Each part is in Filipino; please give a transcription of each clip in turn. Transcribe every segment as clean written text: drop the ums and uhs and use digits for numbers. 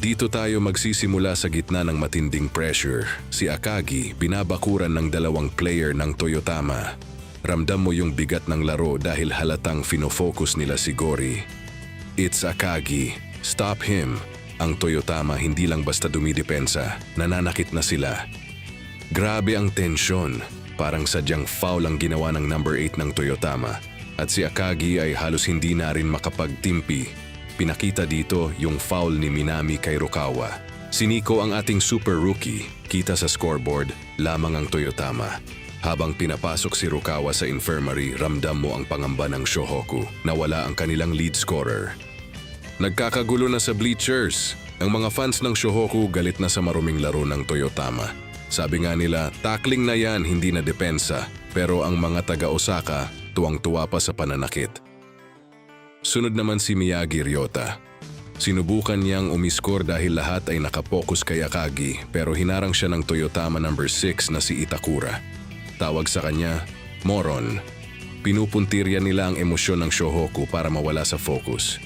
Dito tayo magsisimula sa gitna ng matinding pressure. Si Akagi, binabakuran ng dalawang player ng Toyotama. Ramdam mo yung bigat ng laro dahil halatang finofocus nila si Gori. It's Akagi. Stop him. Ang Toyotama hindi lang basta dumidepensa, nananakit na sila. Grabe ang tensyon. Parang sadyang foul ang ginawa ng number 8 ng Toyotama. At si Akagi ay halos hindi na rin makapagtimpi. Pinakita dito yung foul ni Minami kay Rukawa. Si Nico ang ating super rookie. Kita sa scoreboard, lamang ang Toyotama. Habang pinapasok si Rukawa sa infirmary, ramdam mo ang pangamba ng Shohoku na wala ang kanilang lead scorer. Nagkakagulo na sa bleachers. Ang mga fans ng Shohoku galit na sa maruming laro ng Toyotama. Sabi nga nila, tackling na yan, hindi na depensa. Pero ang mga taga-Osaka, tuwang-tuwa pa sa pananakit. Sunod naman si Miyagi Ryota. Sinubukan niyang umiskor dahil lahat ay nakapokus kay Akagi pero hinarang siya ng Toyotama number 6 na si Itakura. Tawag sa kanya, moron. Pinupuntirya nila ang emosyon ng Shohoku para mawala sa focus.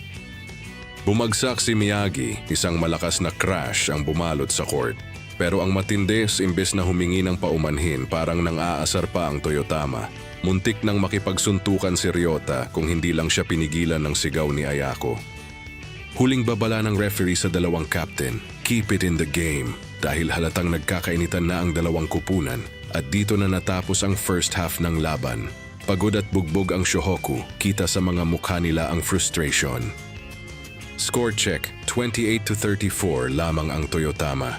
Bumagsak si Miyagi, isang malakas na crash ang bumalot sa court. Pero ang matindi, imbes na humingi ng paumanhin, parang nang-aasar pa ang Toyotama. Muntik nang makipagsuntukan si Ryota kung hindi lang siya pinigilan ng sigaw ni Ayako. Huling babala ng referee sa dalawang captain, keep it in the game, dahil halatang nagkakainitan na ang dalawang kupunan at dito na natapos ang first half ng laban. Pagod at bugbog ang Shohoku, kita sa mga mukha nila ang frustration. Score check, 28-34 lamang ang Toyotama.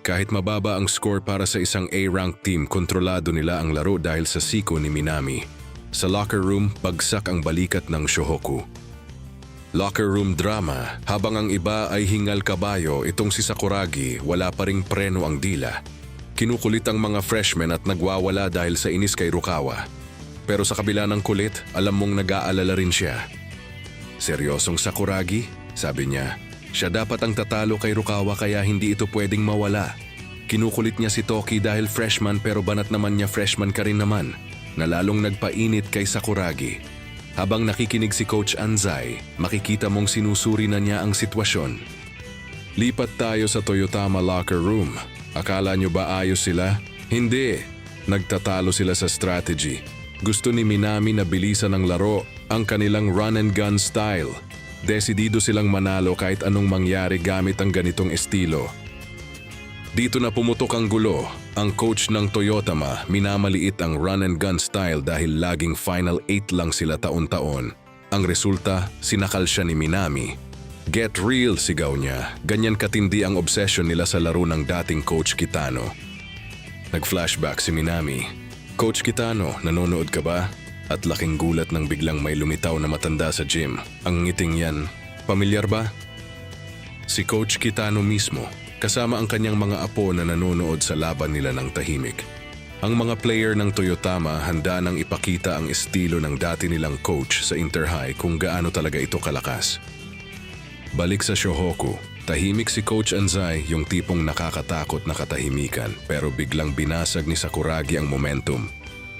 Kahit mababa ang score para sa isang A-rank team, kontrolado nila ang laro dahil sa siko ni Minami. Sa locker room, bagsak ang balikat ng Shohoku. Locker room drama, habang ang iba ay hingal kabayo, itong si Sakuragi wala pa ring preno ang dila. Kinukulit ang mga freshmen at nagwawala dahil sa inis kay Rukawa. Pero sa kabila ng kulit, alam mong nag-aalala rin siya. Seryosong Sakuragi? Sabi niya. Siya dapat ang tatalo kay Rukawa kaya hindi ito pwedeng mawala. Kinukulit niya si Toki dahil freshman pero banat naman niya freshman ka rin naman, na lalong nagpainit kay Sakuragi. Habang nakikinig si Coach Anzai, makikita mong sinusuri na niya ang sitwasyon. Lipat tayo sa Toyotama locker room. Akala nyo ba ayos sila? Hindi. Nagtatalo sila sa strategy. Gusto ni Minami na bilisan ang laro, ang kanilang run and gun style. Desidido silang manalo kahit anong mangyari gamit ang ganitong estilo. Dito na pumutok ang gulo. Ang coach ng Toyotama minamaliit ang run and gun style dahil laging final 8 lang sila taon-taon. Ang resulta, sinakal siya ni Minami. Get real, sigaw niya. Ganyan katindi ang obsession nila sa laro ng dating Coach Kitano. Nag-flashback si Minami. Coach Kitano, nanonood ka ba? At laking gulat nang biglang may lumitaw na matanda sa gym. Ang ngiting yan, pamilyar ba? Si Coach Kitano mismo, kasama ang kanyang mga apo na nanonood sa laban nila ng tahimik. Ang mga player ng Toyotama handa nang ipakita ang estilo ng dati nilang coach sa Inter-High kung gaano talaga ito kalakas. Balik sa Shohoku, tahimik si Coach Anzai, yung tipong nakakatakot na katahimikan pero biglang binasag ni Sakuragi ang momentum.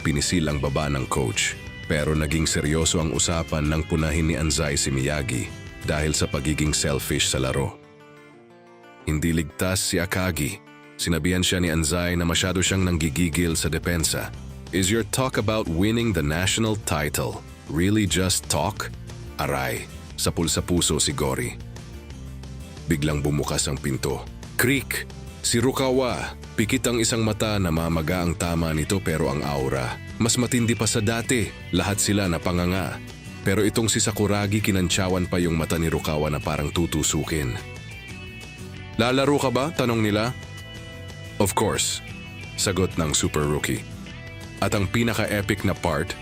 Pinisil ang baba ng coach, pero naging seryoso ang usapan nang punahin ni Anzai si Miyagi dahil sa pagiging selfish sa laro. Hindi ligtas si Akagi. Sinabihan siya ni Anzai na masyado siyang nanggigigil sa depensa. Is your talk about winning the national title really just talk? Aray, sapul sa puso si Gori. Biglang bumukas ang pinto. Creak! Si Rukawa, pikit ang isang mata, namamaga ang tama nito pero ang aura. Mas matindi pa sa dati, lahat sila napanganga. Pero itong si Sakuragi kinantsawan pa yung mata ni Rukawa na parang tutusukin. Lalaro ka ba? Tanong nila. Of course, sagot ng super rookie. At ang pinaka-epic na part,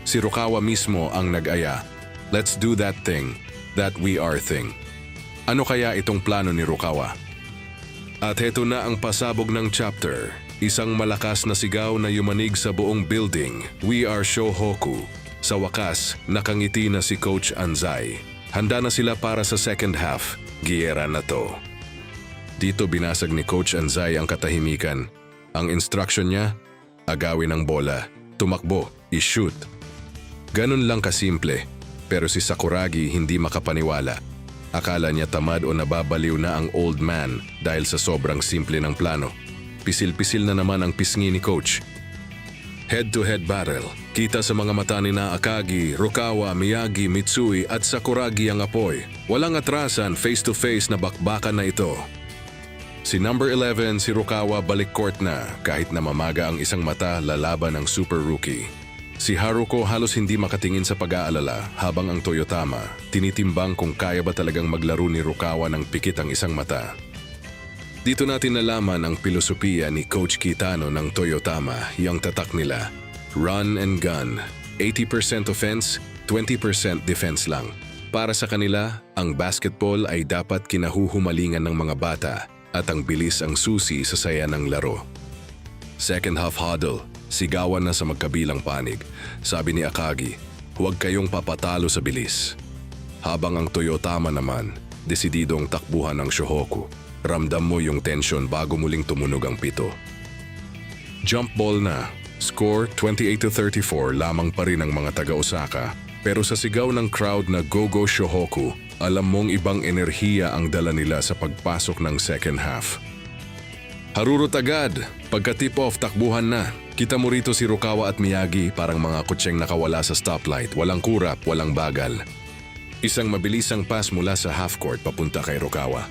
si Rukawa mismo ang nag-aya. Let's do that thing, that we are thing. Ano kaya itong plano ni Rukawa? At heto na ang pasabog ng chapter. Isang malakas na sigaw na yumanig sa buong building. We are Shohoku. Sa wakas, nakangiti na si Coach Anzai. Handa na sila para sa second half. Giyera na to. Dito binasag ni Coach Anzai ang katahimikan. Ang instruction niya, agawin ang bola, tumakbo, i-shoot. Ganun lang kasimple, pero si Sakuragi hindi makapaniwala. Akala niya tamad o nababaliw na ang old man dahil sa sobrang simple ng plano. Pisil-pisil na naman ang pisngi ni coach. Head-to-head battle. Kita sa mga mata ni na Akagi, Rukawa, Miyagi, Mitsui at Sakuragi ang apoy. Walang atrasan, face-to-face na bakbakan na ito. Si number 11, si Rukawa balik court na kahit na mamaga ang isang mata lalaban ng super rookie. Si Haruko halos hindi makatingin sa pag-aalala habang ang Toyotama tinitimbang kung kaya ba talagang maglaro ni Rukawa ng pikit ang isang mata. Dito natin nalaman ang pilosopiya ni Coach Kitano ng Toyotama, yung tatak nila. Run and gun. 80% offense, 20% defense lang. Para sa kanila, ang basketball ay dapat kinahuhumalingan ng mga bata at ang bilis ang susi sa saya ng laro. Second half huddle. Sigawan na sa magkabilang panig. Sabi ni Akagi, huwag kayong papatalo sa bilis. Habang ang Toyotama naman, desididong takbuhan ng Shohoku. Ramdam mo yung tension bago muling tumunog ang pito. Jump ball na. Score 28-34 lamang pa rin ang mga taga-Osaka. Pero sa sigaw ng crowd na Go-Go Shohoku, alam mong ibang enerhiya ang dala nila sa pagpasok ng second half. Harurot agad. Pagka tip-off, takbuhan na. Kita mo rito si Rukawa at Miyagi parang mga kutseng nakawala sa stoplight. Walang kurap, walang bagal. Isang mabilisang pass mula sa half-court papunta kay Rukawa.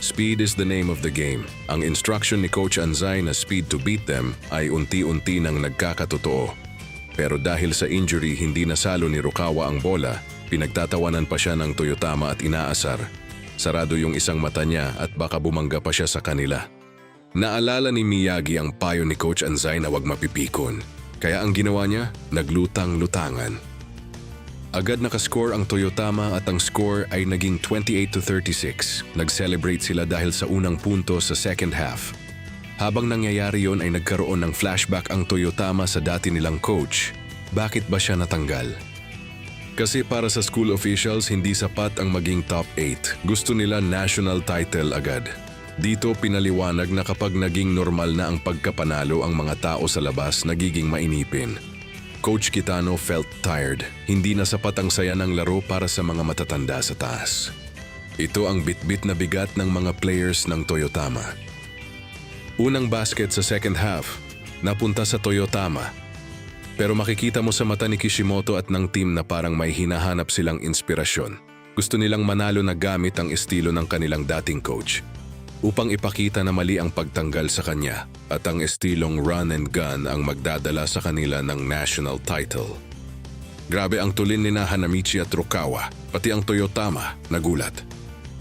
Speed is the name of the game. Ang instruction ni Coach Anzai na speed to beat them ay unti-unti nang nagkakatotoo. Pero dahil sa injury hindi nasalo ni Rukawa ang bola, pinagtatawanan pa siya ng Toyotama at inaasar. Sarado yung isang mata niya at baka bumangga pa siya sa kanila. Naalala ni Miyagi ang payo ni Coach Anzai na wag mapipikon. Kaya ang ginawa niya, naglutang-lutangan. Agad nakascore ang Toyotama at ang score ay naging 28-36. Nag-celebrate sila dahil sa unang punto sa second half. Habang nangyayari yon ay nagkaroon ng flashback ang Toyotama sa dati nilang coach. Bakit ba siya natanggal? Kasi para sa school officials, hindi sapat ang maging top 8. Gusto nila national title agad. Dito pinaliwanag na kapag naging normal na ang pagkapanalo ang mga tao sa labas, nagiging mainipin. Coach Kitano felt tired. Hindi na sapat ang saya ng laro para sa mga matatanda sa taas. Ito ang bit-bit na bigat ng mga players ng Toyotama. Unang basket sa second half, napunta sa Toyotama. Pero makikita mo sa mata ni Kishimoto at ng team na parang may hinahanap silang inspirasyon. Gusto nilang manalo na gamit ang estilo ng kanilang dating coach. Upang ipakita na mali ang pagtanggal sa kanya at ang estilong run and gun ang magdadala sa kanila ng national title. Grabe ang tulin ni Hanamichi at Rukawa, pati ang Toyotama nagulat.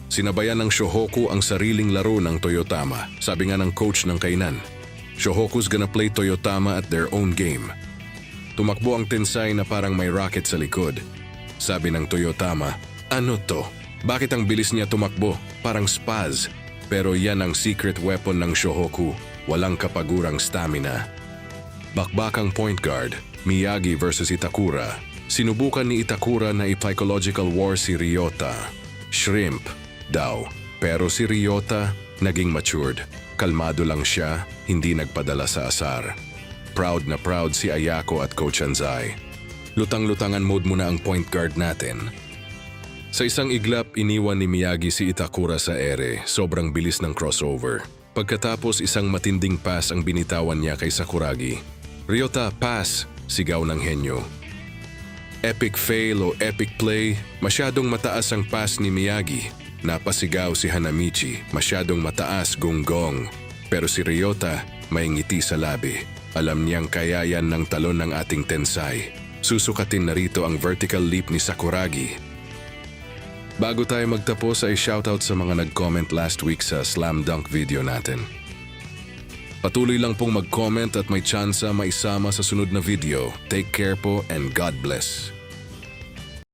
Sinabayan ng Shohoku ang sariling laro ng Toyotama, sabi nga ng coach ng kainan. Shohoku's gonna play Toyotama at their own game. Tumakbo ang Tensai na parang may rocket sa likod. Sabi ng Toyotama, ano to? Bakit ang bilis niya tumakbo? Parang spaz. Pero yan ang secret weapon ng Shohoku, walang kapagurang stamina. Bakbakang point guard, Miyagi versus Itakura. Sinubukan ni Itakura na i-psychological war si Ryota. Shrimp daw. Pero si Ryota naging matured. Kalmado lang siya, hindi nagpadala sa asar. Proud na proud si Ayako at Coach Anzai. Lutang-lutangan mode muna ang point guard natin. Sa isang iglap, iniwan ni Miyagi si Itakura sa ere, sobrang bilis ng crossover. Pagkatapos isang matinding pass ang binitawan niya kay Sakuragi. Ryota, pass! Sigaw ng henyo. Epic fail o epic play, masyadong mataas ang pass ni Miyagi. Napasigaw si Hanamichi, masyadong mataas gunggong. Pero si Ryota, may ngiti sa labi. Alam niyang kaya yan ng talon ng ating Tensai. Susukatin na rito ang vertical leap ni Sakuragi. Bago tayo magtapos ay shoutout sa mga nag-comment last week sa slam dunk video natin. Patuloy lang pong mag-comment at may tsansa maisama sa sunod na video. Take care po and God bless.